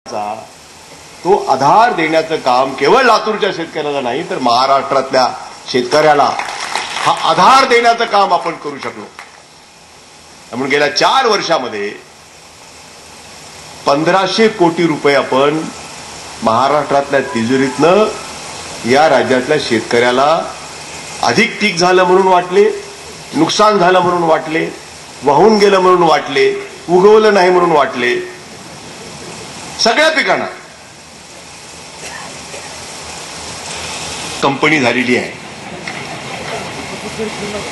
तो आधार देण्याचं काम केवळ लातूरच्या शेतकऱ्याला नाही तर महाराष्ट्रातल्या शेतकऱ्याला हा आधार देण्याचं काम आपण करू शकलो. म्हणून गेल्या 4 वर्षामध्ये 1500 कोटी रुपये आपण महाराष्ट्रातल्या तिजोरीतनं या राज्यातल्या शेतकऱ्याला अधिक पीक झालं म्हणून वाटले, नुकसान झालं म्हणून वाटले, वाहून गेलं म्हणून वाटले, उगवलं नाही म्हणून वाटले, सगळ्या पिकांना कंपनी झालेली आहे.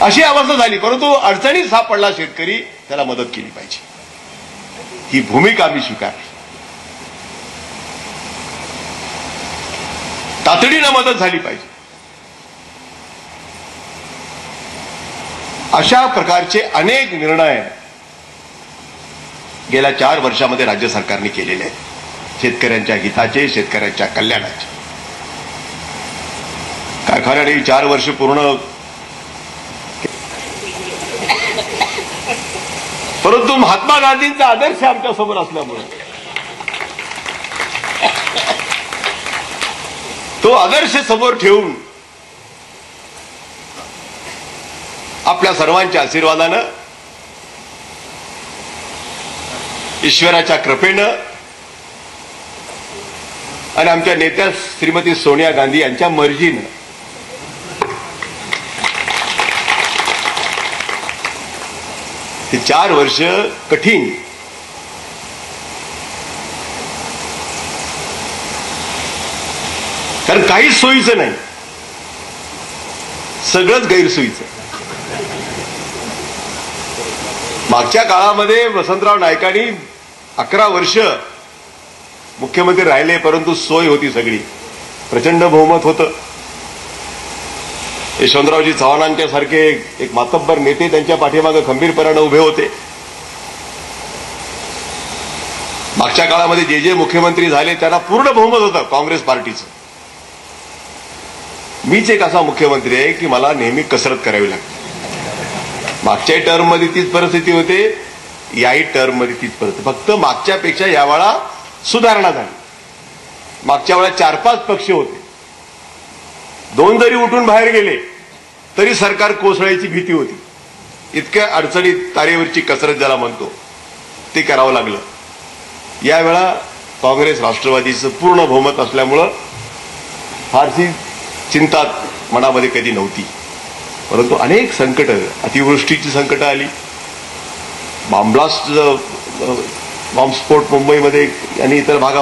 अशी अवस्था झाली. परंतु अडचणीत सापडला शेतकरी, त्याला मदत केली पाहिजे, ही भूमिका मी स्वीकारली. तातडीनं मदत झाली पाहिजे. अशा प्रकारचे अनेक निर्णय गेल्या 4 वर्षामध्ये राज्य सरकारने केलेले आहेत, शेतकऱ्यांच्या हिताचे, शेतकऱ्यांच्या कल्याणाचे. कारखान्याने 4 वर्ष पूर्ण, परंतु महात्मा गांधींचा आदर्श आमच्या समोर असल्यामुळे तो आदर्श समोर ठेवून आपल्या सर्वांच्या आशीर्वादानं, ईश्वराच्या कृपेनं आणि आमच्या नेत्या श्रीमती सोनिया गांधी यांच्या मर्जीनं हे 4 वर्ष कठीण, कारण काहीच सोयीचं नाही, सगळंच गैरसोयीचं. मागच्या काळामध्ये वसंतराव नाईकांनी 11 वर्ष मुख्यमंत्री राहिले, परंतु सोय होती सगळी, प्रचंड बहुमत होतं. यशवंतरावजी चव्हाणांच्या सारखे एक मातब्बर नेते त्यांच्या पाठीमागे खंबीरपणाने उभे होते. मागच्या काळामध्ये जे मुख्यमंत्री झाले त्यांना पूर्ण बहुमत होतं काँग्रेस पार्टीचं. मीच एक असा मुख्यमंत्री आहे की मला नेहमी कसरत करावी लागते. मागच्या टर्ममध्ये तीच परिस्थिती होते, याही टर्ममध्ये तीच परिस्थिती, फक्त मागच्यापेक्षा यावेळा सुधारणा झाली. मागच्या वेळा 4-5 पक्ष होते, 2 जरी उठून बाहेर गेले तरी सरकार कोसळायची भीती होती. इतक्या अडचणीत तारेवरची कसरत ज्याला म्हणतो ते करावं लागलं. यावेळा काँग्रेस राष्ट्रवादीचं पूर्ण बहुमत असल्यामुळं फारशी चिंता मनामध्ये कधी नव्हती. परंतु अनेक संकट, अतिवृष्टीची संकट आली, बॉम्बस्फोट मुंबईमध्ये आणि इतर भागामध्ये